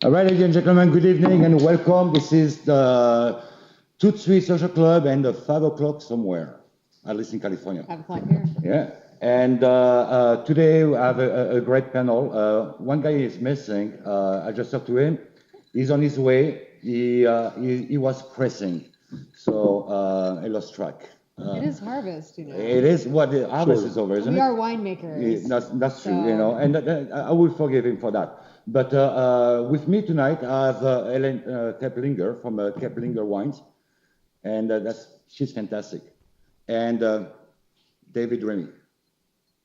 All right, ladies and gentlemen, good evening and welcome. This is the ToutSuite Social Club and 5 o'clock somewhere, at least in California. 5 o'clock here. Yeah, and today we have a great panel. One guy is missing. I just talked to him. He's on his way. He was pressing, so he lost track. It is harvest, you know. It is what the harvest is over, isn't it? We are winemakers. That's true, you know, and I will forgive him for that. But with me tonight, I have Helen Keplinger from Keplinger Wines, and she's fantastic. And David Ramey.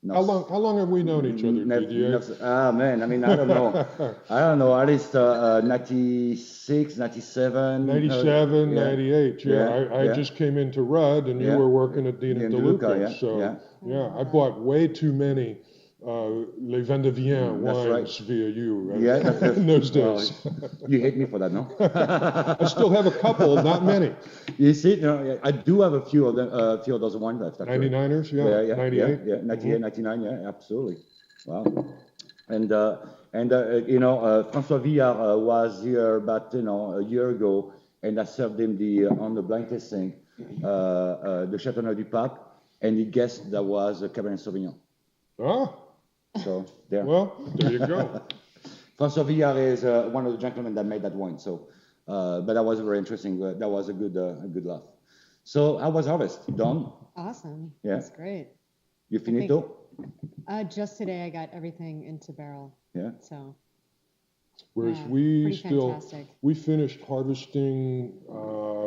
How long have we known each other, Didier? Man, I mean, I don't know. I don't know, at least 96, 97. 97, 98, I just came into Rudd, and you were working at Dean and DeLuca, so I bought way too many Les Vins de Viens wines via you in those days. You hate me for that, no? I still have a couple, not many. You see, I do have a few of them, a few of those wines left. 99ers, 98, 98, 99, yeah, absolutely. Wow. And you know, François Villard was here about a year ago, and I served him on the blind tasting the Châteauneuf du Pape, and he guessed that was a Cabernet Sauvignon. Oh. So there. Well, there you go. François Villard is one of the gentlemen that made that wine. So, but that was very interesting. That was a good laugh. So, how was harvest? Done? Awesome. Yeah. That's great. You finito? Just today, I got everything into barrel. Yeah. So. Whereas fantastic. we finished harvesting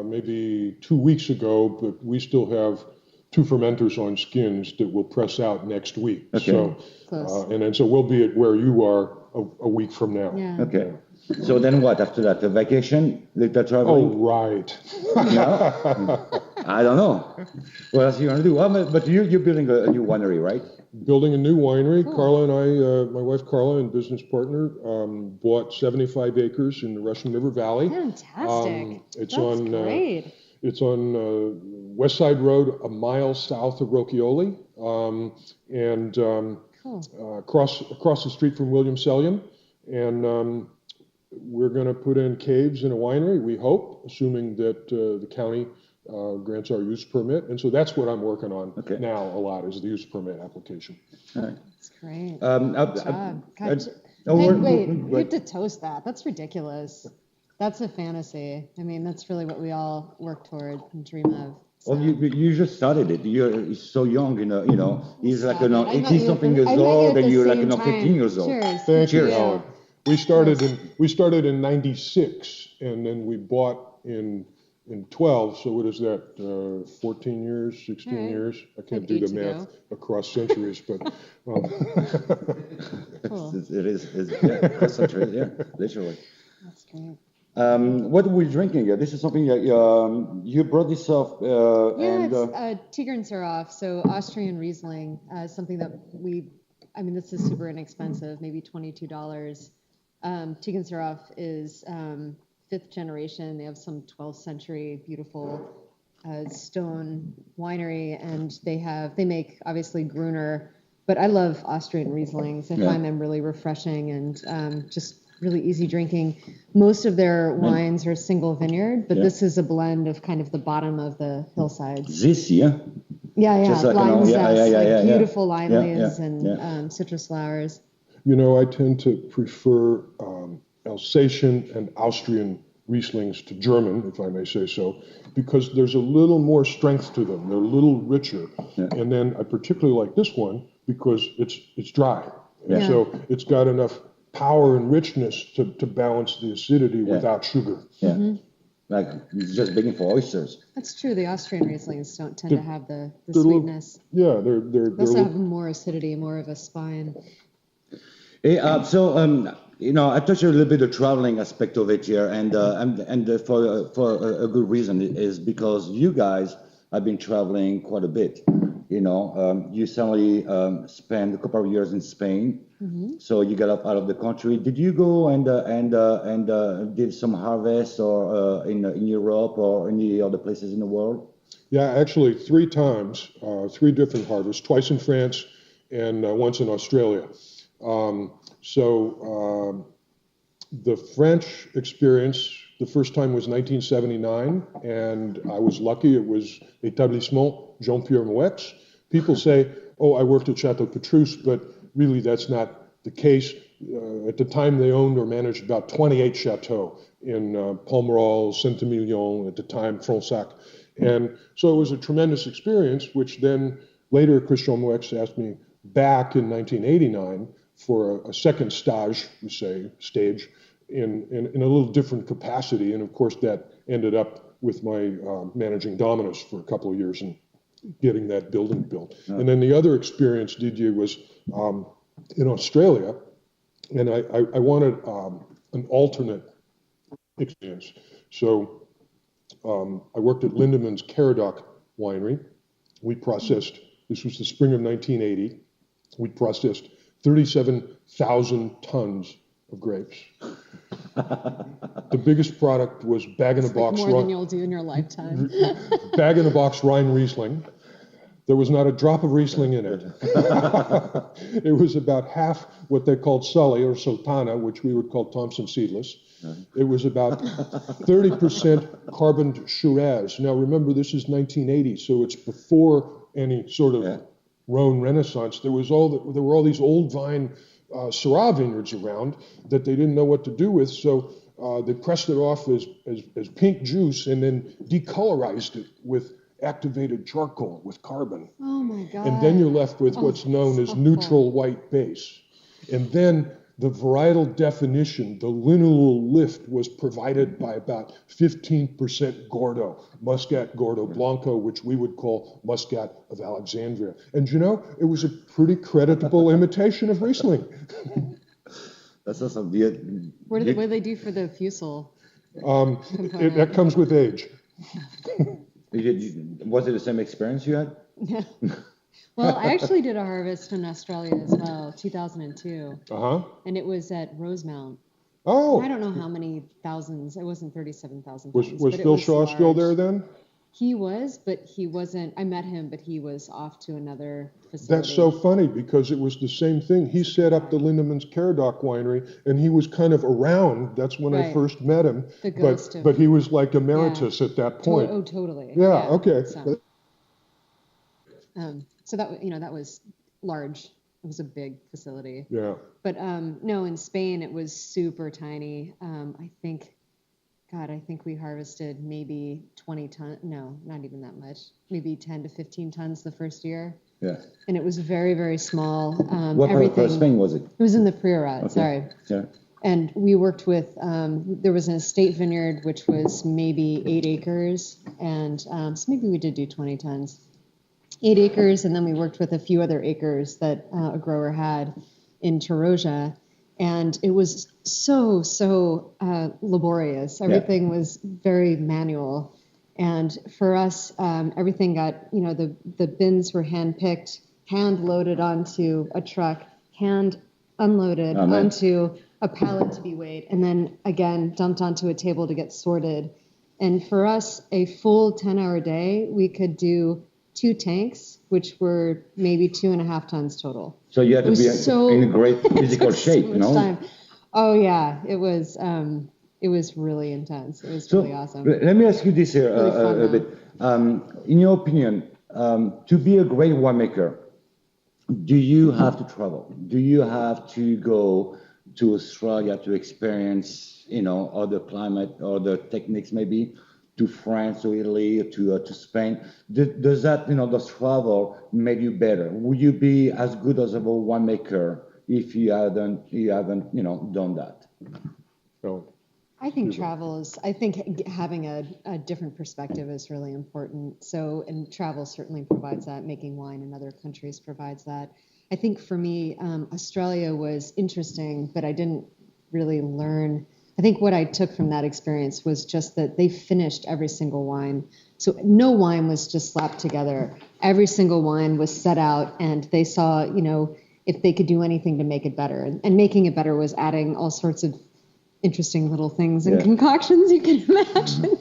maybe 2 weeks ago, but we still have 2 fermenters on skins that we'll press out next week. Okay. So, so we'll be at where you are a week from now. Yeah. Okay. So then what after that? A vacation? Later traveling? Oh, right. No? I don't know. What else are you going to do? Well, but you're building a new winery, right? Building a new winery. Cool. Carla and I, my wife Carla and business partner, bought 75 acres in the Russian River Valley. Fantastic. That's great. It's on West Side Road, a mile south of Rocchioli, and across the street from William Sellian. And we're going to put in caves in a winery, we hope, assuming that the county grants our use permit. And so that's what I'm working on now a lot, is the use permit application. All right. That's great. Wait, you have to toast that. That's ridiculous. That's a fantasy. I mean, that's really what we all work toward and dream of. So. Well, you just started it. You're so young, you know. He's like 80-something years old, and you're like 15 years old. Cheers. Thank you, Howard. We started in '96, and then we bought in 12. So what is that? 14 years, 16 years? I can't do the math across centuries, but cool. It is across centuries, literally. That's great. What are we drinking here? This is something that you brought this up. It's Tiger and Syrah, so Austrian Riesling, something that this is super inexpensive, maybe $22. Tiger and Syrah is 5th generation. They have some 12th century beautiful stone winery, and they make obviously Gruner, but I love Austrian Rieslings. I find them really refreshing and just really easy drinking. Most of their wines are single vineyard, but this is a blend of kind of the bottom of the hillsides. This, yeah? Yeah. Just like lime zest, beautiful lime leaves and citrus flowers. You know, I tend to prefer Alsatian and Austrian Rieslings to German, if I may say so, because there's a little more strength to them. They're a little richer. Yeah. And then I particularly like this one because it's dry. And so it's got enough power and richness to balance the acidity without sugar. Yeah. Mm-hmm. Like it's just begging for oysters. That's true. The Austrian Rieslings don't tend to have the sweetness. They also have more acidity, more of a spine. Hey, you know, I touched a little bit the traveling aspect of it here, and for a good reason is because you guys have been traveling quite a bit. You know, you suddenly spent a couple of years in Spain, so you got out of the country. Did you go and did some harvest or in Europe or any other places in the world? Yeah, actually 3 times, 3 different harvests, twice in France and once in Australia. The French experience, the first time was 1979, and I was lucky. It was Établissement Jean-Pierre Mouex. People say, oh, I worked at Chateau Petrus, but really that's not the case. At the time, they owned or managed about 28 chateaux in Pomerol, Saint-Emilion, at the time, Fronsac. And so it was a tremendous experience, which then later Christian Mouex asked me back in 1989 for a second stage in a little different capacity. And of course, that ended up with my managing Dominus for a couple of years and getting that building built. Oh. And then the other experience, Didier, was in Australia. And I wanted an alternate experience. So I worked at Lindemann's Caradoc winery. We processed, this was the spring of 1980, we processed 37,000 tons of grapes. The biggest product was bag-in-a-box. More than you'll do in your lifetime. Bag-in-a-box Rhine Riesling. There was not a drop of Riesling in it. It was about half what they called Sully or Sultana, which we would call Thompson Seedless. It was about 30% carbon Shiraz. Now remember, this is 1980, so it's before any sort of Rhone Renaissance. There were all these old vine Syrah vineyards around that they didn't know what to do with, so they pressed it off as pink juice and then decolorized it with activated charcoal with carbon. Oh my God. And then you're left with what's known as neutral white base. And then the varietal definition, the lineal lift, was provided by about 15% Gordo, Muscat Gordo Blanco, which we would call Muscat of Alexandria. And you know, it was a pretty creditable imitation of Riesling. That's awesome. What do they do for the fusel? That comes with age. Was it the same experience you had? Yeah. Well, I actually did a harvest in Australia as well, 2002. Uh-huh. And it was at Rosemount. Oh. I don't know how many thousands. It wasn't 37,000 Was Phil Shaw still there then? He was, but he wasn't. I met him, but he was off to another facility. That's so funny because it was the same thing. He set up the Lindemann's Caradoc winery, and he was kind of around. That's when I first met him. The ghost but he was like emeritus at that point. Oh, totally. Yeah. Okay. So that was large. It was a big facility. Yeah. But no, in Spain it was super tiny. I think we harvested maybe 20 tons. No, not even that much. Maybe 10 to 15 tons the first year. Yeah. And it was very, very small. What part of Spain was it? It was in the Priorat. Okay. Sorry. Yeah. And we worked with, there was an estate vineyard, which was maybe 8 acres. And so maybe we did do 20 tons. 8 acres, and then we worked with a few other acres that a grower had in Tiroja. And it was so laborious. Everything was very manual. And for us, everything got, the bins were hand-picked, hand-loaded onto a truck, hand-unloaded onto a pallet to be weighed, and then, again, dumped onto a table to get sorted. And for us, a full 10-hour day, we could do 2 tanks, which were maybe 2.5 tons total. So you had to be in a great physical shape, time. Oh yeah, it was really intense. It was really awesome. Let me ask you this here a bit. In your opinion, to be a great winemaker, do you have to travel? Do you have to go to Australia to experience, other climate, other techniques maybe? To France, to Italy, to Spain. Does that, does travel make you better? Will you be as good as a winemaker if you haven't, done that? No. I think having a different perspective is really important. So, and travel certainly provides that. Making wine in other countries provides that. I think for me, Australia was interesting, but I didn't really learn. I think what I took from that experience was just that they finished every single wine. So no wine was just slapped together. Every single wine was set out, and they saw, if they could do anything to make it better. And making it better was adding all sorts of interesting little things and concoctions you can imagine.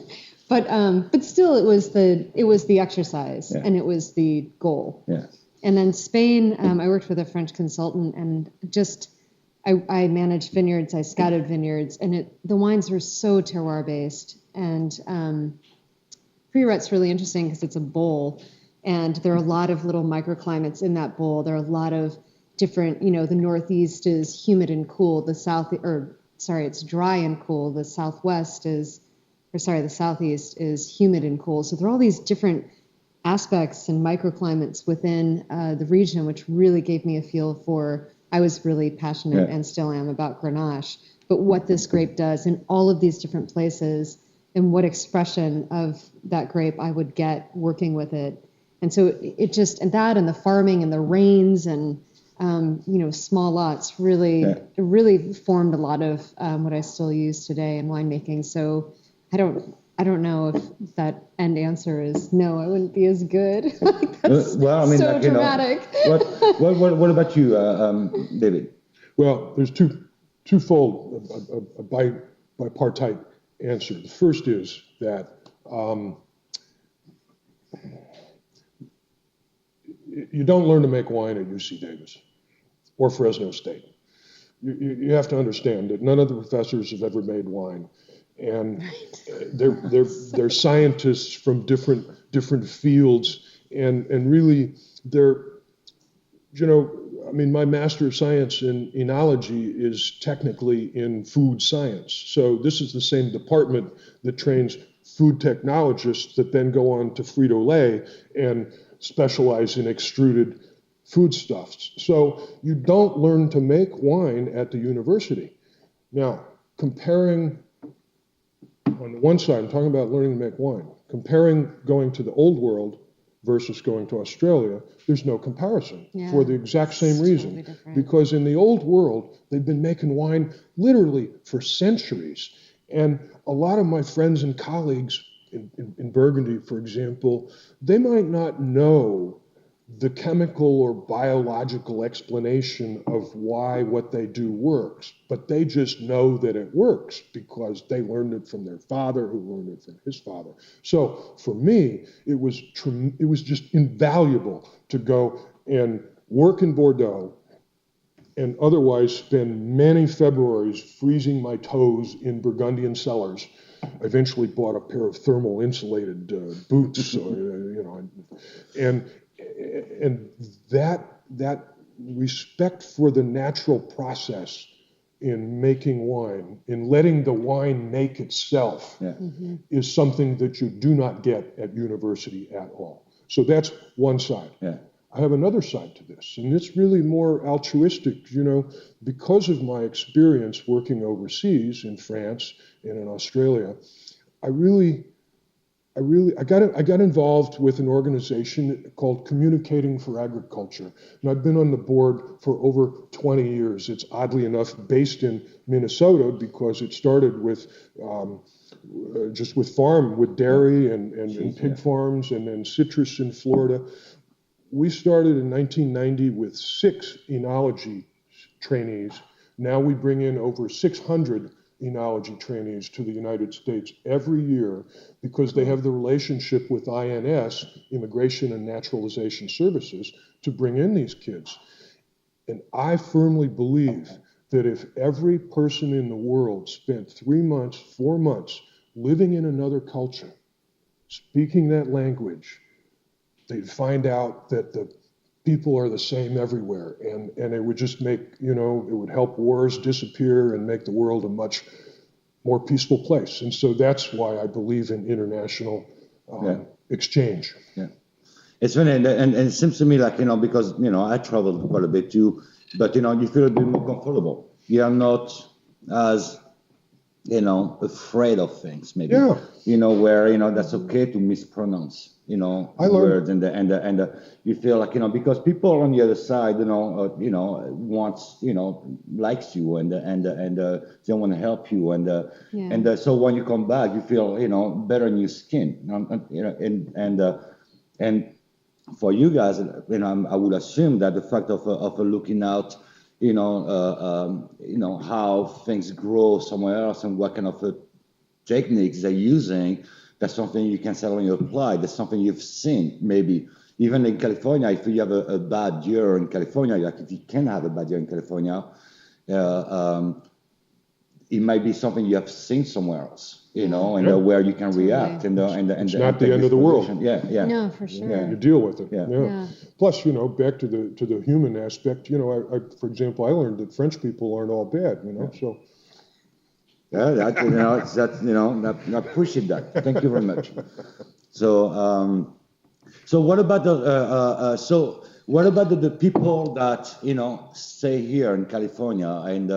But still, it was the exercise and it was the goal. Yeah. And then Spain, I worked with a French consultant, and I managed vineyards, I scouted vineyards, and the wines were so terroir based. And Pre-rut's really interesting because it's a bowl, and there are a lot of little microclimates in that bowl. There are a lot of different, the Northeast is humid and cool. It's dry and cool. The Southeast is humid and cool. So there are all these different aspects and microclimates within the region, which really gave me a feel for, I was really passionate and still am about Grenache, but what this grape does in all of these different places and what expression of that grape I would get working with it. And so it just, and the farming and the rains and, small lots really formed a lot of what I still use today in winemaking. So I don't know if that end answer is no, I wouldn't be as good. That's so dramatic. What about you, David? Well, there's twofold, a bipartite answer. The first is that you don't learn to make wine at UC Davis or Fresno State. You have to understand that none of the professors have ever made wine, and they're scientists from different fields, and really they're, my Master of Science in Enology is technically in food science. So this is the same department that trains food technologists that then go on to Frito-Lay and specialize in extruded foodstuffs. So you don't learn to make wine at the university. Now, comparing, on the one side, I'm talking about learning to make wine. Comparing going to the old world versus going to Australia, there's no comparison for the exact same reason. Totally, because in the old world, they've been making wine literally for centuries. And a lot of my friends and colleagues in Burgundy, for example, they might not know the chemical or biological explanation of why what they do works, but they just know that it works because they learned it from their father, who learned it from his father. So for me, it was just invaluable to go and work in Bordeaux and otherwise spend many Februaries freezing my toes in Burgundian cellars. I eventually bought a pair of thermal insulated boots, and that respect for the natural process in making wine, in letting the wine make itself, is something that you do not get at university at all. So that's one side. I have another side to this, and it's really more altruistic, because of my experience working overseas in France and in Australia. I got involved with an organization called Communicating for Agriculture, and I've been on the board for over 20 years. It's oddly enough based in Minnesota because it started with just with dairy and pig farms, and then citrus in Florida. We started in 1990 with 6 enology trainees. Now we bring in over 600 enology trainees to the United States every year because they have the relationship with INS, Immigration and Naturalization Services, to bring in these kids. And I firmly believe that if every person in the world spent 3 months, 4 months living in another culture, speaking that language, they'd find out that the people are the same everywhere, and it would just make, it would help wars disappear and make the world a much more peaceful place. And so that's why I believe in international exchange. It's funny, and it seems to me like, because, I traveled quite a bit too, but, you feel a bit more comfortable. You're not as, afraid of things, maybe, where, that's okay to mispronounce, words, and you feel like, because people on the other side, wants, likes you, and they want to help you, and so when you come back, you feel, better in your skin, and for you guys, I would assume that the fact of looking out, how things grow somewhere else and what kind of techniques they're using, that's something you can certainly apply. That's something you've seen, maybe. Even in California, if you have a bad year in California, like if you can have a bad year in California, it might be something you have seen somewhere else, and where you can react. It's not the end of the world. Yeah. No, for sure. You deal with it. Yeah. Plus, back to the human aspect. I for example, I learned that French people aren't all bad. So. Yeah, not pushing that. Thank you very much. So, what about the people that stay here in California and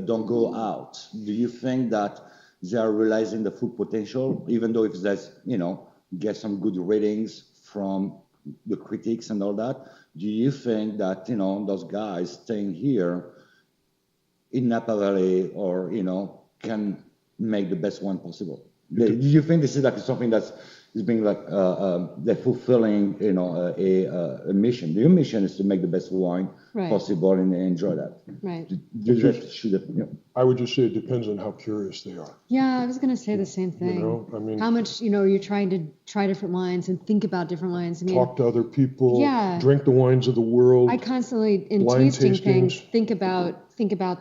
don't go out? Do you think that they are realizing the full potential, even though if there's get some good ratings from the critics and all that? Do you think that those guys staying here in Napa Valley or can make the best wine possible? Do you think this is like something that's being like they're fulfilling a mission? Your mission is to make the best wine possible and enjoy that. Right. I would just say it depends on how curious they are. Yeah, I was going to say the same thing. How much you're trying to try different wines and think about different wines. Talk to other people. Drink the wines of the world. I constantly in tasting things think about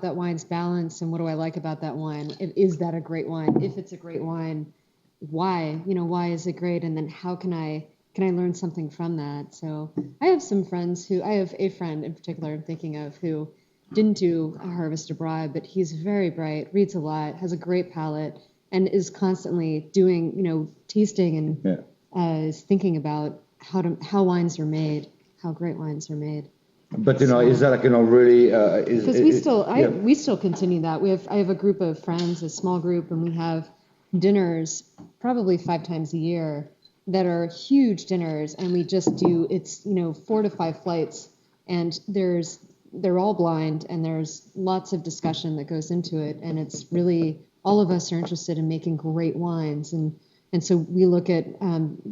that wine's balance and what do I like about that wine? Is that a great wine? If it's a great wine, why? Why is it great? And then how can I learn something from that? So I have some friends I have a friend in particular I'm thinking of who didn't do a harvest abroad, but he's very bright, reads a lot, has a great palate, and is constantly doing, tasting and is thinking about how wines are made, how great wines are made. But is that really? Because we still continue that. I have a group of friends, a small group, and we have dinners probably 5 times a year that are huge dinners, and we just do 4 to 5 flights, and they're all blind, and there's lots of discussion that goes into it, and it's really all of us are interested in making great wines, and so we look at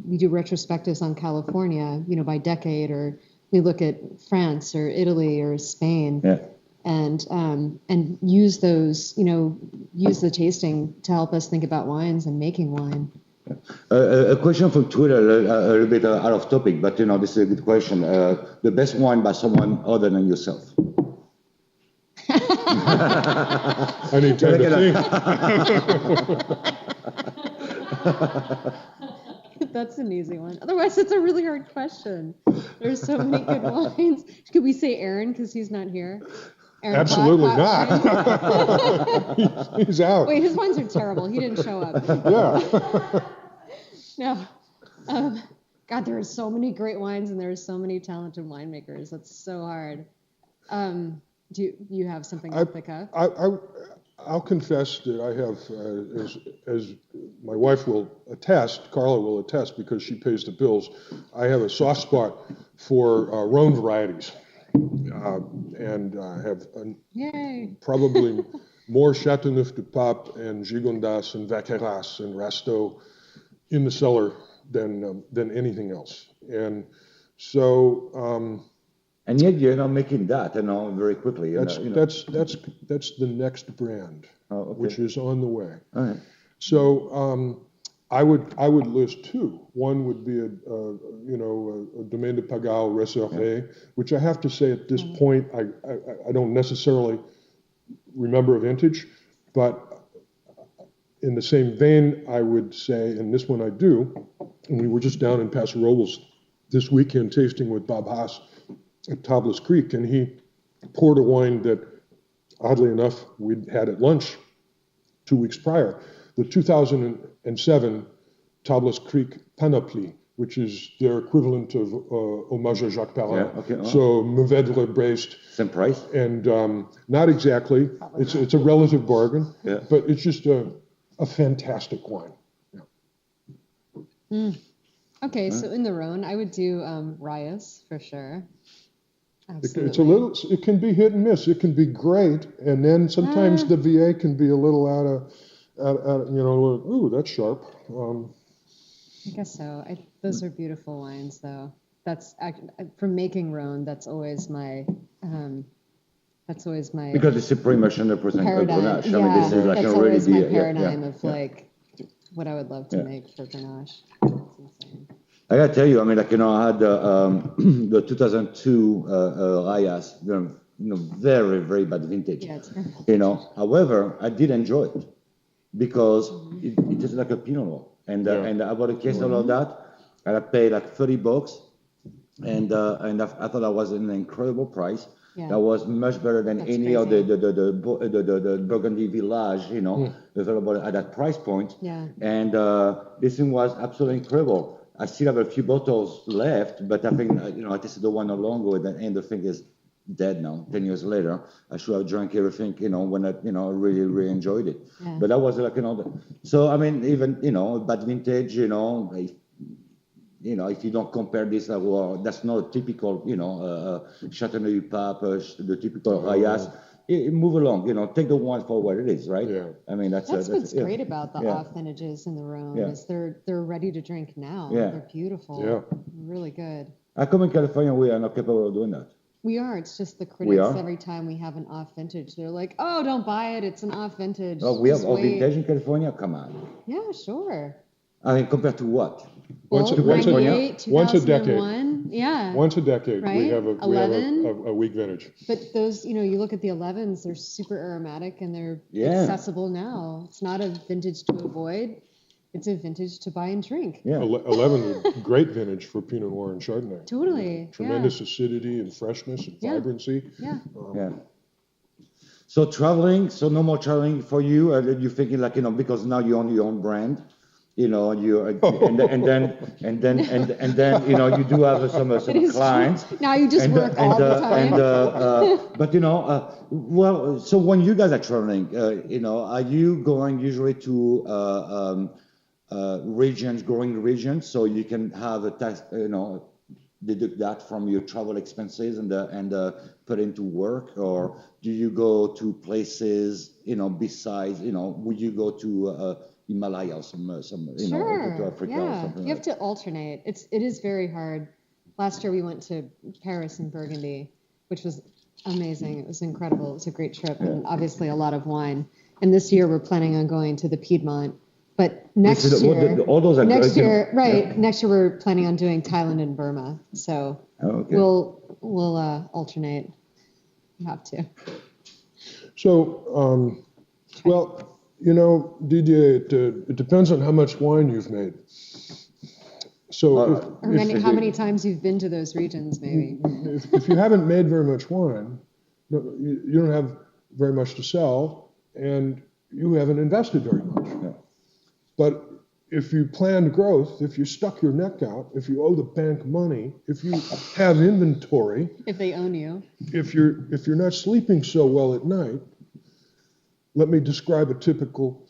we do retrospectives on California, by decade, or we look at France or Italy or Spain. Yeah. And use those, use the tasting to help us think about wines and making wine. A question from Twitter, a little bit out of topic, but this is a good question. The best wine by someone other than yourself? I need time to think. That's an easy one. Otherwise, it's a really hard question. There's so many good wines. Could we say Aaron because he's not here? Aaron Absolutely not. He's out. Wait, his wines are terrible. He didn't show up. Yeah. No. God, there are so many great wines and there are so many talented winemakers. That's so hard. Do you have something off the cuff? I'll confess that I have, as my wife will attest, Carla will attest because she pays the bills, I have a soft spot for Rhone varieties. And I have probably more Châteauneuf du Pape and Gigondas and Vaqueras and Rasteau in the cellar than anything else. And so... and yet you're not making that, very quickly. That's the next brand, which is on the way. All right. So I would list 2. One would be a Domaine de Pagao Reservé, which I have to say at this point I don't necessarily remember a vintage, but in the same vein I would say, and this one I do, and we were just down in Paso Robles this weekend tasting with Bob Haas at Tablas Creek, and he poured a wine that, oddly enough, we'd had at lunch 2 weeks prior, the 2007 Tablas Creek Panoply, which is their equivalent of Hommage à Jacques Perrin. Yeah, okay. So Mourvèdre based. Same price? And not exactly. It's a relative bargain, but it's just a fantastic wine. Yeah. Okay, so in the Rhone, I would do Rayas for sure. Absolutely. It can be hit and miss. It can be great, and then sometimes the VA can be a little out of ooh, that's sharp. I guess so. Those are beautiful wines, though. That's for making Rhone. That's always my. Because it's a pretty much 100% Grenache. Yeah, I mean, this is like that's already always my paradigm of like what I would love to make for Grenache. That's insane. I gotta tell you, I mean, I had the 2002 Rayas, very, very bad vintage. Yeah, it's terrible. However, I did enjoy it because it is like a Pinot Noir. And I bought a case of all that, and I paid like $30, and I thought that was an incredible price. Yeah. That was much better than That's any of the crazy. Burgundy Village, available at that price point. Yeah. And this thing was absolutely incredible. I still have a few bottles left, but I think I tasted the one not long ago, and the thing is dead now. 10 years later, I should have drank everything. When I really really enjoyed it. Yeah. But that was like So I mean, even bad vintage, if you don't compare this, well, that's not a typical, Chateauneuf Pape, the typical Rayas. Move along, take the wine for what it is, right? Yeah. I mean, that's what's great about the Yeah. off vintages in the Rhone Yeah. is they're ready to drink now. Yeah. They're beautiful. Yeah. Really good. How come in California we are not capable of doing that? We are. It's just the We critics are? every time we have an off vintage, they're like, "Oh, don't buy it. It's an off vintage." Oh, we have Just all wait." vintage in California? Come on. Yeah, sure. I mean, compared to what? Once Well, a- once a- 98, once a decade. 2001. Yeah. Once a decade, we Right? have 11. a weak vintage. But those, you look at the 11s, they're super aromatic and they're Yeah. accessible now. It's not a vintage to avoid. It's a vintage to buy and drink. Yeah. 11 was great vintage for Pinot Noir and Chardonnay. Totally. Tremendous acidity and freshness and Yeah. vibrancy. Yeah. Yeah. So traveling, so no more traveling for you. You're thinking like, because now you own your own brand, you and then you do have some It is clients. true. Now you just work all the time. But well, so when you guys are traveling, are you going usually to growing regions, so you can have a tax, deduct that from your travel expenses and put into work, or do you go to places, besides, would you go to Himalaya or some to Africa or Yeah. something You have to alternate. It is very hard. Last year we went to Paris and Burgundy, which was amazing. It was incredible. It was a great trip, and obviously a lot of wine. And this year we're planning on going to the Piedmont. But next year, all those are next great, year, right? Yeah. Next year we're planning on doing Thailand and Burma. So Okay. we'll alternate. You have to. So, well, Didier, it depends on how much wine you've made. So Or how many times you've been to those regions, maybe. if you haven't made very much wine, you don't have very much to sell, and you haven't invested very much. Yeah. But if you planned growth, if you stuck your neck out, if you owe the bank money, if you have inventory, If they own you. if you're not sleeping so well at night, let me describe a typical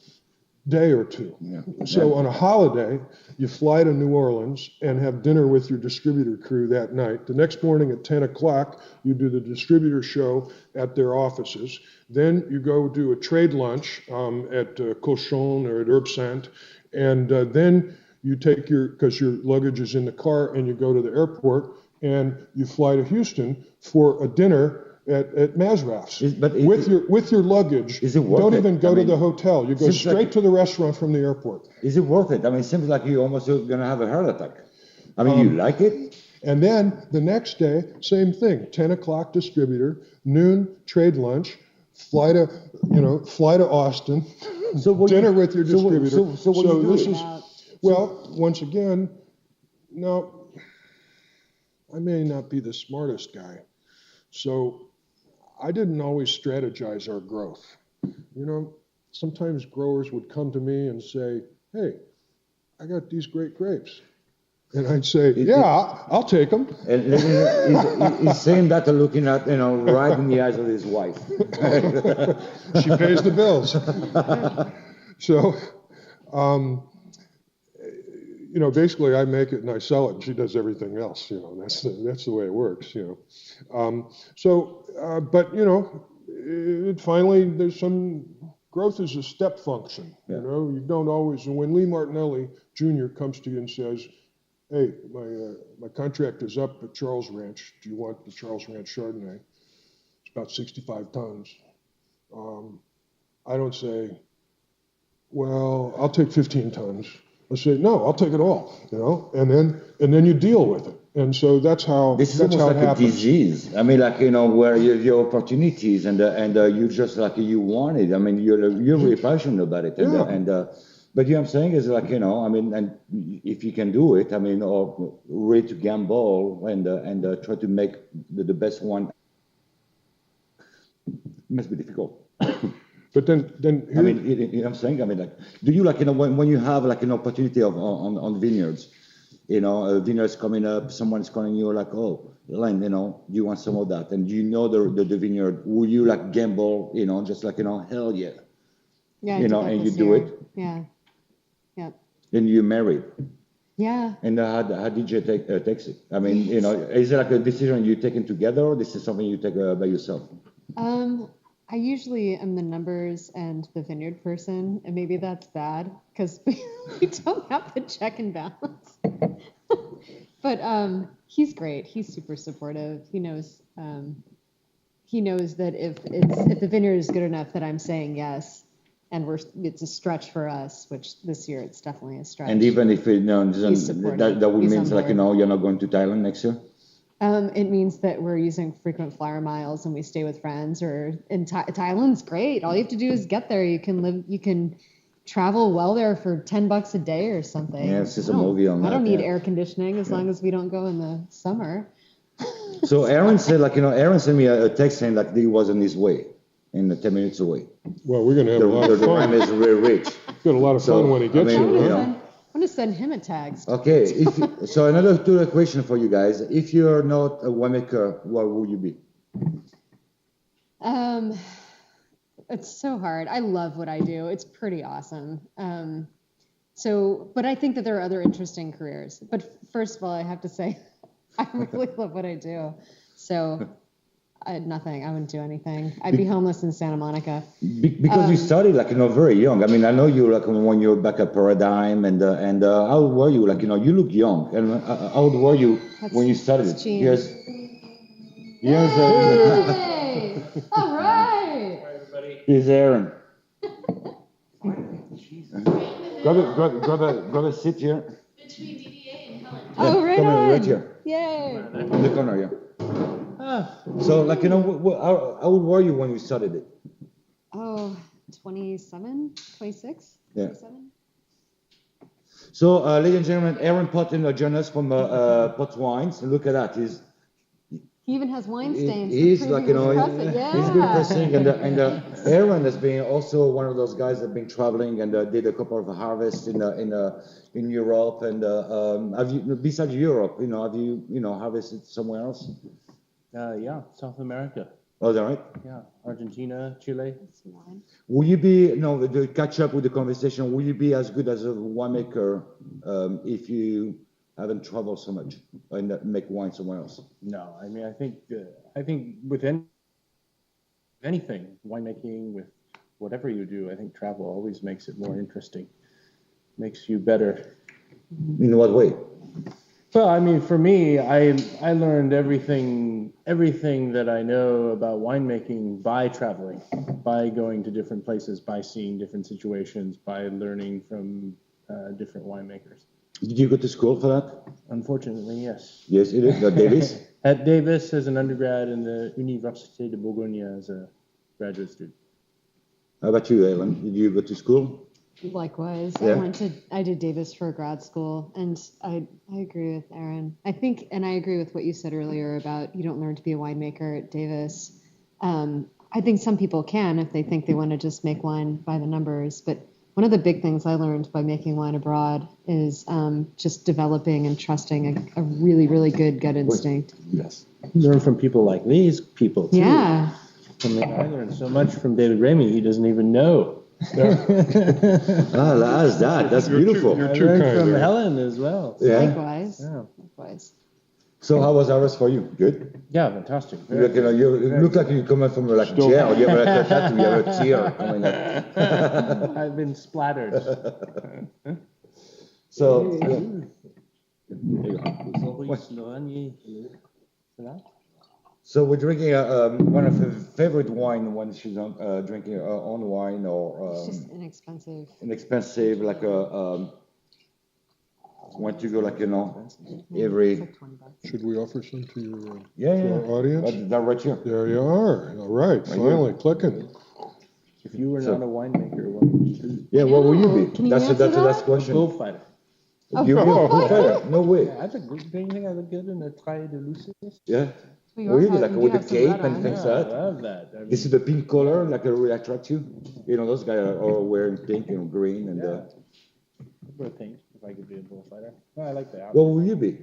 day or two. Yeah. So on a holiday, you fly to New Orleans and have dinner with your distributor crew that night. The next morning at 10 o'clock, you do the distributor show at their offices. Then you go do a trade lunch at Cochon or at Herbsant. And then you take because your luggage is in the car, and you go to the airport and you fly to Houston for a dinner at Mazraf's with your luggage. Is it worth Don't it? even go to the hotel. You go straight to the restaurant from the airport. Is it worth it? I mean, it seems like you're almost going to have a heart attack. I mean, you like it? And then the next day, same thing. 10 o'clock distributor, noon trade lunch, fly to Austin, dinner with your distributor. So what do you do? Well, once again, now I may not be the smartest guy, so I didn't always strategize our growth. Sometimes growers would come to me and say, "Hey, I got these great grapes." And I'd say, I'll take them. And he's saying that looking at, right in the eyes of his wife. She pays the bills. So, basically I make it and I sell it and she does everything else. That's the way it works, But finally there's some growth is a step function. Yeah. You don't always, when Lee Martinelli Jr. comes to you and says, "Hey, my contract is up at Charles Ranch. Do you want the Charles Ranch Chardonnay? It's about 65 tons." I don't say, "Well, I'll take 15 tons." I say, "No, I'll take it all." And then you deal with it. And so that's how This is that's almost how like it a happens. disease. I mean, like, where you have your opportunities and you just like you want it. I mean, you're really passionate about it. But what I'm saying is like, I mean, and if you can do it, I mean, or ready to gamble and try to make the best one, it must be difficult. But then I mean, you know what I'm saying? I mean, like, do you like, when you have like an opportunity on vineyards, vineyards coming up, someone's calling you like, oh, Len, you want some of that? And the vineyard, will you like gamble, just like, hell yeah. Yeah, I did that and you this do year. it. Yeah. Yep. Then you married. Yeah. And how did you take it? I mean, is it like a decision you taken together, or this is something you take by yourself? I usually am the numbers and the vineyard person, and maybe that's bad because we don't have the check and balance. But he's great. He's super supportive. He knows that if the vineyard is good enough that I'm saying yes, and it's a stretch for us, which this year it's definitely a stretch. And even if that would He's mean on like board. you're not going to Thailand next year. It means that we're using frequent flyer miles and we stay with friends. Or in Thailand's great. All you have to do is get there. You can travel well there for $10 a day or something. Yeah, it's just a movie on that. I don't need yeah. air conditioning as long as we don't go in the summer. So Aaron said, like, Aaron sent me a text saying like he was on his way, in 10 minutes away. Well, we're going to have a lot of The fun. rhyme is really rich. Got a lot of fun when he gets I mean, here. you Huh? know. I'm gonna send him a text. Okay, so another question for you guys. If you're not a winemaker, what would you be? It's so hard. I love what I do. It's pretty awesome. But I think that there are other interesting careers. But first of all, I have to say, I really love what I do. So nothing. I wouldn't do anything. I'd be homeless in Santa Monica. Because you started like very young. I mean, I know you like when you were back at Paradigm and how old were you? Like you look young. And how old were you when you started? Yes. Yes. Hey! All right. Hi, everybody. Here's Aaron. Got a sit here. Between DDA and Helen. Oh, right come on. right here. Yay. In the corner, yeah. So, like, how old were you when you started it? Oh, 27, 26, Yeah. 27. So, ladies and gentlemen, Aaron Pott joined us from Pott Wines. And look at that. He even has wine stains. He's to like, prove he was pressing. he's good pressing. And Aaron has been also one of those guys that have been traveling and did a couple of harvests in Europe. And have you, besides Europe, have you, harvested somewhere else? Yeah, South America. Oh, is that right? Yeah, Argentina, Chile. Some wine. Will you be, to catch up with the conversation, will you be as good as a winemaker if you haven't traveled so much and make wine somewhere else? No, I mean, I think with anything, winemaking, with whatever you do, I think travel always makes it more interesting, makes you better. In what way? Well, I mean, for me, I learned everything that I know about winemaking by traveling, by going to different places, by seeing different situations, by learning from different winemakers. Did you go to school for that? Unfortunately, yes. Yes, you did. At Davis? At Davis as an undergrad and the Université de Bourgogne as a graduate student. How about you, Helen? Did you go to school? Likewise, Yeah. I did Davis for grad school, and I agree with Aaron. I think, and I agree with what you said earlier about you don't learn to be a winemaker at Davis. I think some people can if they think they want to just make wine by the numbers, but one of the big things I learned by making wine abroad is just developing and trusting a really, really good gut instinct. Yes. Learn from people like these people, too. Yeah. I mean, I learned so much from David Ramey, he doesn't even know. That's that. That's beautiful. You're I too learned kind, from Aaron. Helen as well. Yeah. Likewise. Yeah. Likewise. So how was ours for you? Good? Yeah, fantastic. You look, you look like you're coming from like jail. You have like a tattoo, you have a tear coming up. I've been splattered. So, so we're drinking one of her favorite wine when she's drinking her own wine or It's just inexpensive. inexpensive, like a Want to go like, It's every... like $20. Should we offer some to your Yeah, to yeah. our audience? They're right here. There you are. All right, finally clicking. If you were not a winemaker, what would you be? Yeah, what will you be? Can you That's answer the last that? question. Bullfighter. You bullfighter? No way. Yeah, I think, don't you think I look good in a Traille de Lucis? Yeah. We What are you do, having- like you with the have some cape red and on. things Yeah, like I that? love that. I mean, This is the pink color, like really attract you? Those guys are all wearing pink and green and... yeah. I'd wear pink if I could be a bullfighter. No, I like the outfit. What will you be?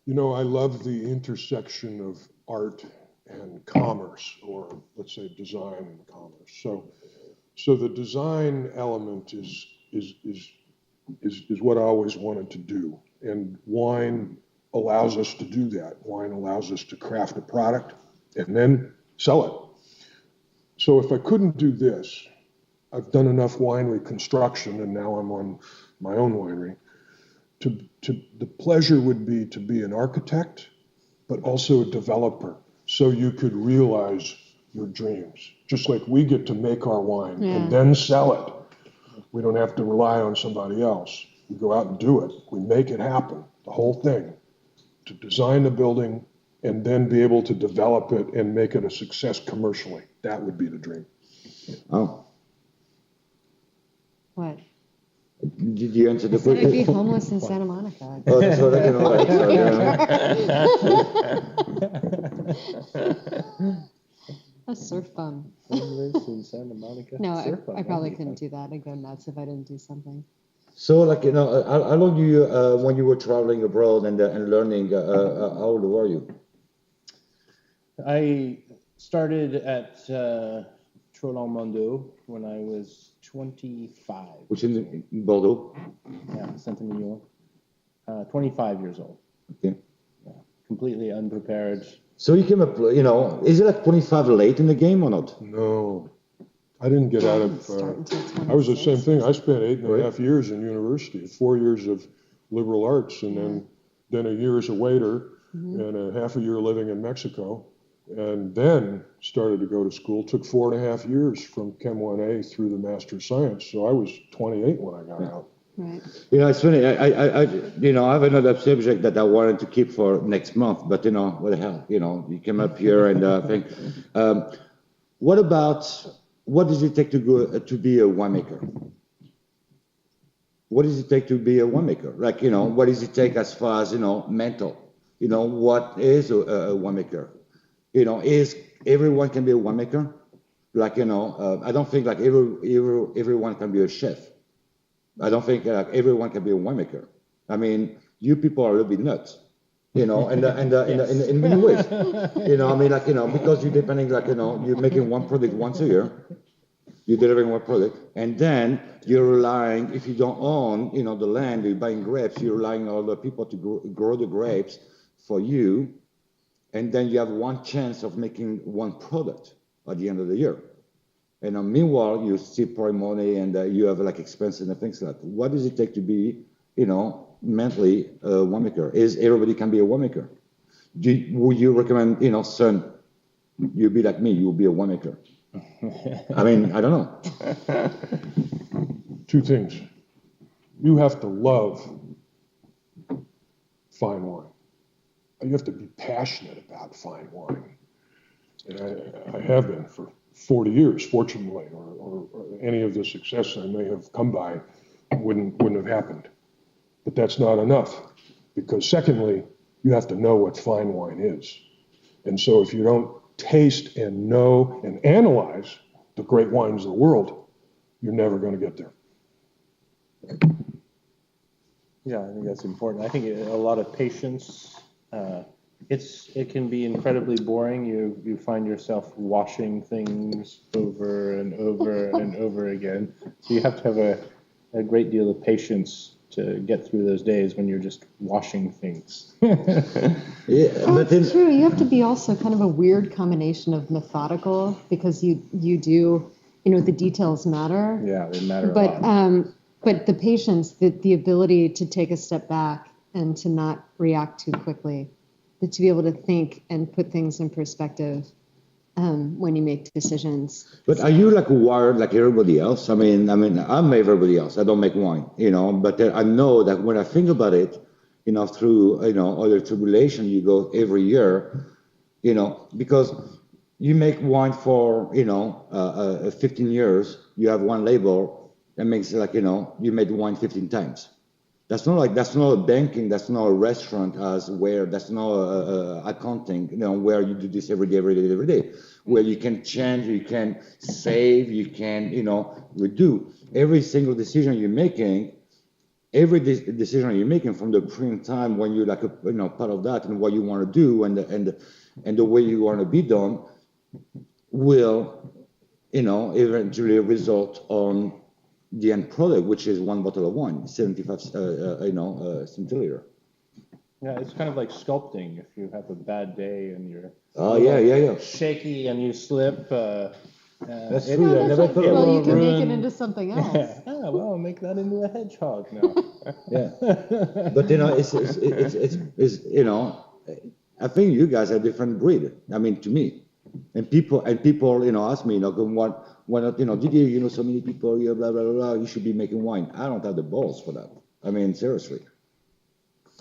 I love the intersection of art and commerce, or let's say design and commerce. So the design element is what I always wanted to do, and wine allows us to do that. Wine allows us to craft a product and then sell it. So if I couldn't do this, I've done enough winery construction, and now I'm on my own winery. The pleasure would be to be an architect, but also a developer, so you could realize your dreams. Just like we get to make our wine and then sell it. We don't have to rely on somebody else. We go out and do it. We make it happen, the whole thing. To design the building and then be able to develop it and make it a success commercially. That would be the dream. Oh, What? did you answer the I said I'd be question? homeless in Santa Monica. Oh, that's what I A surf bum. Homeless in Santa Monica. No, Surf I bum, probably that'd be couldn't fun. do that. I'd go nuts if I didn't do something. So, like, how long do you, when you were traveling abroad and learning, how old were you? I started at Trollon-Mondo when I was 25. Which in Bordeaux? Yeah, Saint-Emilion. 25 years old. Okay. Yeah, completely unprepared. So you came up, is it like 25 late in the game or not? No, I didn't get out of, Start until I was the same 26. thing. I spent 8.5 years in university, 4 years of liberal arts, and then a year as a waiter, and a half a year living in Mexico, and then started to go to school. Took 4.5 years from Chem 1A through the Master of Science. So I was 28 when I got out. Right. It's funny. I have another subject that I wanted to keep for next month, but what the hell? You came up here and think. What does it take to be a winemaker? What does it take to be a winemaker? Like, what does it take as far as mental? What is a winemaker? Is everyone can be a winemaker? Like, I don't think like everyone can be a chef. I don't think everyone can be a winemaker. I mean, you people are a little bit nuts, in many ways. Because you're depending, you're making one product once a year, you're delivering one product, and then you're relying, if you don't own, the land, you're buying grapes, you're relying on other people to grow the grapes for you, and then you have one chance of making one product at the end of the year. And meanwhile, you still pour money and you have like expenses and things like that. What does it take to be, mentally a winemaker? Is everybody can be a winemaker? Would you recommend, son, you be like me, you'll be a winemaker? I mean, I don't know. Two things. You have to love fine wine. You have to be passionate about fine wine. And I have been for 40 years, fortunately, or any of the success I may have come by wouldn't have happened. But that's not enough, because secondly, you have to know what fine wine is. And so if you don't taste and know and analyze the great wines of the world, you're never going to get there. Yeah, I think that's important. I think a lot of patience. It can be incredibly boring. You find yourself washing things over and over and over again. So you have to have a great deal of patience to get through those days when you're just washing things. But that's true. You have to be also kind of a weird combination of methodical, because you do, the details matter. Yeah, they matter a lot. But the patience, the ability to take a step back and to not react too quickly, to be able to think and put things in perspective. when you make decisions. But are you like wired like everybody else? I mean, I'm everybody else. I don't make wine, but I know that when I think about it, through, other tribulation you go every year, because you make wine for, 15 years, you have one label, that makes it like, you made wine 15 times. That's not a banking, that's not a restaurant that's not accounting, where you do this every day, where you can change, you can save, you can, redo. Every single decision you're making, from the pre time when you're like part of that and what you want to do and the way you want to be done will, eventually result on the end product, which is one bottle of wine, 75 centiliter. Yeah, it's kind of like sculpting. If you have a bad day and you're shaky and you slip, that's true. I never thought well, you can make it into something else. Yeah, well, make that into a hedgehog now. Yeah, but it's I think you guys are a different breed. I mean, to me, and people ask me, why not, Didier, so many people here, blah, blah, blah, blah, you should be making wine. I don't have the balls for that. I mean, seriously.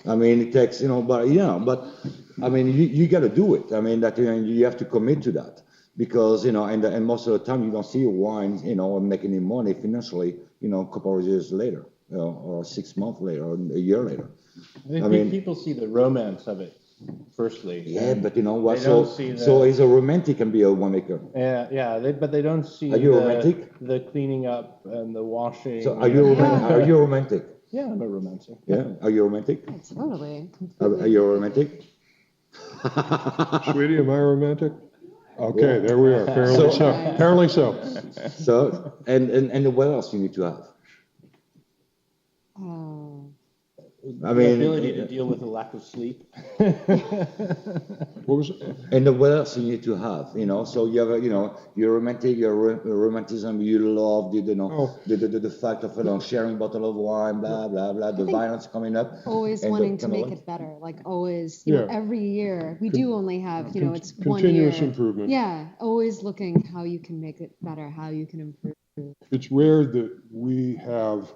I mean, it takes, but I mean, you got to do it. I mean, that you have to commit to that because, and most of the time you don't see your wine, make any money financially, a couple of years later, or 6 months later, or a year later. I mean, people see the romance of it. Firstly, yeah, but you know what? So is a romantic can be a winemaker. But they don't see. Are you romantic? The cleaning up and the washing. So are you romantic? Yeah, I'm a romantic. Yeah, are you romantic? Totally. Are you romantic? Sweetie, am I romantic? Okay, there we are. Apparently so. So, and what else you need to have? I mean, the ability to deal with the lack of sleep. What was it? And what else you need to have, So you have, you're romantic, romanticism. You love the fact of sharing bottle of wine, blah blah blah. The violence coming up. Always wanting to make it better, like always. Every year we do only have, it's 1 year. Continuous improvement. Yeah, always looking how you can make it better, how you can improve. It's rare that we have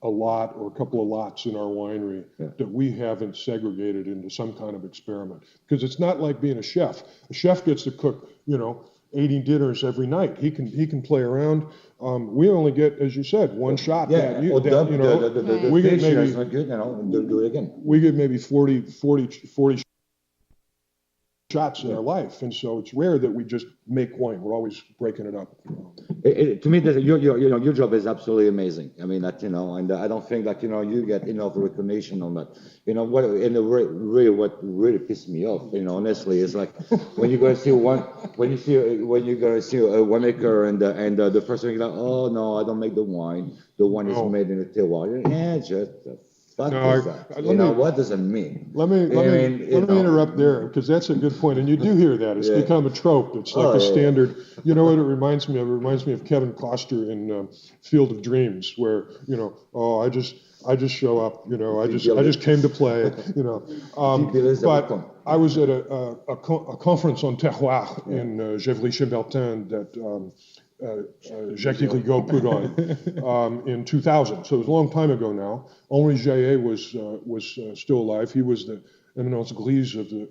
a lot or a couple of lots in our winery that we haven't segregated into some kind of experiment. Because it's not like being a chef. A chef gets to cook, 80 dinners every night. He can play around. We only get, as you said, one shot. Yeah, we get maybe do it again. We get maybe 40 shots in our life, and so it's rare that we just make wine. We're always breaking it up. To me, your job is absolutely amazing. I mean, that and I don't think that you get enough recognition on that. What really pissed me off, honestly, is like when you go see when you go see a winemaker and the first thing you're like, oh no, I don't make the wine. The wine is made in a terroir. Yeah, just. What does it mean? Let me interrupt there because that's a good point, and you do hear that. It's become a trope. It's like a standard. You know what it reminds me of? It reminds me of Kevin Costner in Field of Dreams, where I just show up. I just came to play. But I was at a conference on terroir in Gévry-Chambertin that. Jacques Rigaud put on in 2000. So it was a long time ago now. Henri Jaillet was still alive. He was the eminence grise of the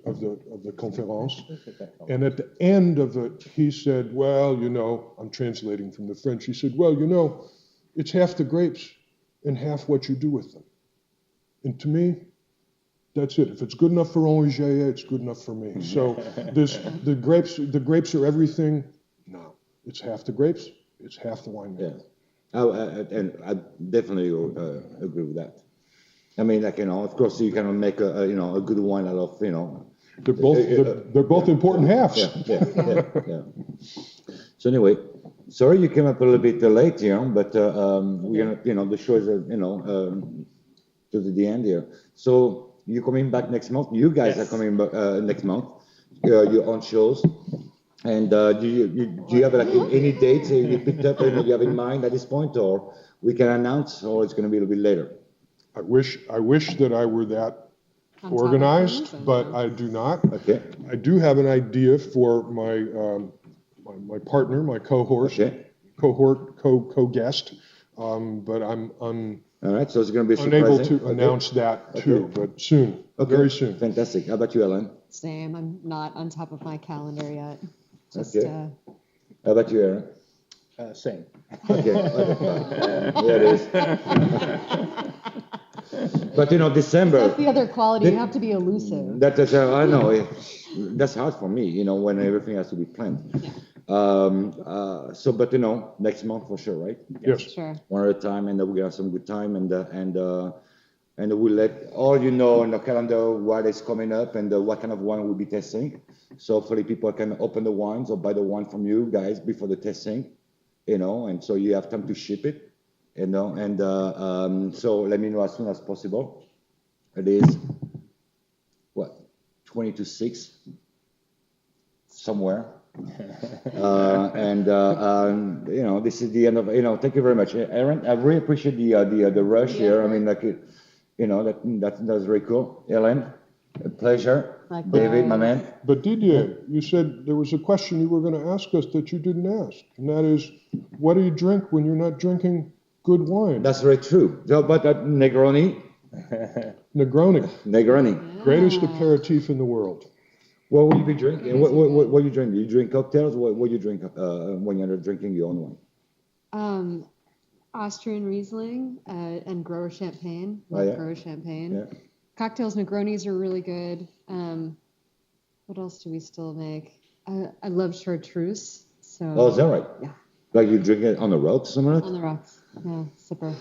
conférence. And at the end of it, he said, well, I'm translating from the French. He said, well, it's half the grapes and half what you do with them. And to me, that's it. If it's good enough for Henri Jaillet, it's good enough for me. So the grapes are everything. No. It's half the grapes, it's half the wine. Yeah, and I definitely agree with that. I mean, of course, you cannot make a good wine out of They're both important halves. Yeah. So anyway, sorry you came up a little bit late here, but we're gonna, the show is to the end here. So you're coming back next month. You guys are coming back next month. Your own shows. And do you have any dates you picked up and you have in mind at this point, or we can announce, or it's going to be a little bit later? I wish that I were that organized, but I do not. Okay. I do have an idea for my my partner, my co-guest, but I'm All right, so it's going to be unable surprising. to announce that too, but soon, very soon. Fantastic. How about you, Helen? Same. I'm not on top of my calendar yet. Just, Okay. How about you, Aaron? Same. Okay. There it is. But December. That's the other quality. You have to be elusive. That is, I know. That's hard for me, when everything has to be planned. Yeah. But next month for sure, right? Yes. Sure. One at a time, and we're gonna have some good time, and we'll let all you know on the calendar what is coming up and what kind of wine we'll be testing. So hopefully people can open the wines or buy the wine from you guys before the testing, and so you have time to ship it, so let me know as soon as possible. It is 20 to 6 somewhere. This is the end of, thank you very much, Aaron. I really appreciate the rush here. I mean, that's very cool. Helen, a pleasure. Likewise. David, my man. But Didier, you said there was a question you were going to ask us that you didn't ask, and that is, what do you drink when you're not drinking good wine? That's very true. So, but Negroni. Negroni. Greatest aperitif in the world. What will you be drinking? What do you drink? Do you drink cocktails? What do you drink when you're not drinking your own wine? Austrian Riesling and grower champagne. Grower champagne. Yeah. Cocktails, Negronis are really good. What else do we still make? I love chartreuse. So. Oh, is that right? Yeah. Like you drink it on the rocks, something like that? On the rocks. Yeah, sipper.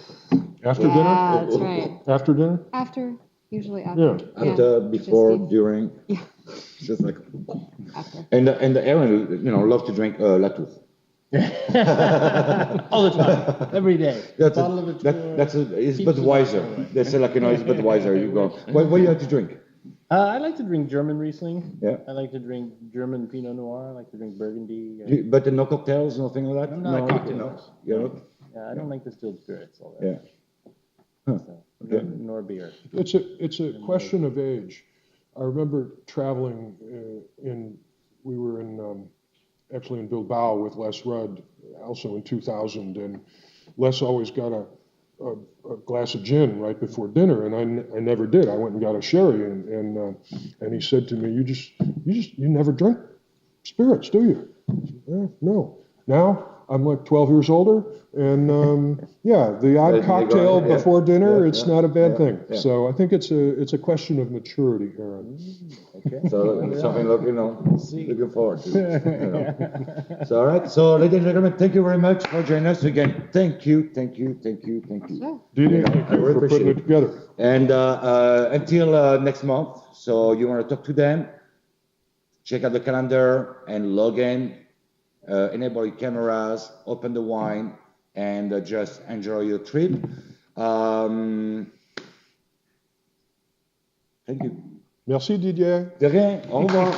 After dinner? Yeah, that's right. After dinner? Usually after. Yeah. After, before, during. Yeah. Just like. After. And Aaron, love to drink Latour. All the time, every day. It's Budweiser. They say it's Budweiser. You go. What do you like to drink? I like to drink German Riesling. Yeah. I like to drink German Pinot Noir. I like to drink Burgundy. But no cocktails, nothing like that. I'm not a cocktail. Yeah. I don't like distilled spirits. All that. Yeah. Huh. So, nor beer. It's a question of age. I remember traveling we were actually in Bilbao with Les Rudd, also in 2000, and Les always got a glass of gin right before dinner, and I never did. I went and got a sherry, and he said to me, you never drink spirits, do you? No. Now I'm like 12 years older, and the odd cocktail before dinner, it's not a bad thing. Yeah. So I think it's a question of maturity, Aaron. Okay. So something looking forward to. So all right. So ladies and gentlemen, thank you very much for joining us again. Thank you. Didi, thank you for putting it together. And until next month. So you want to talk to them? Check out the calendar and log in. Enable your cameras, open the wine, and just enjoy your trip. Thank you. Merci Didier. De rien. Au revoir.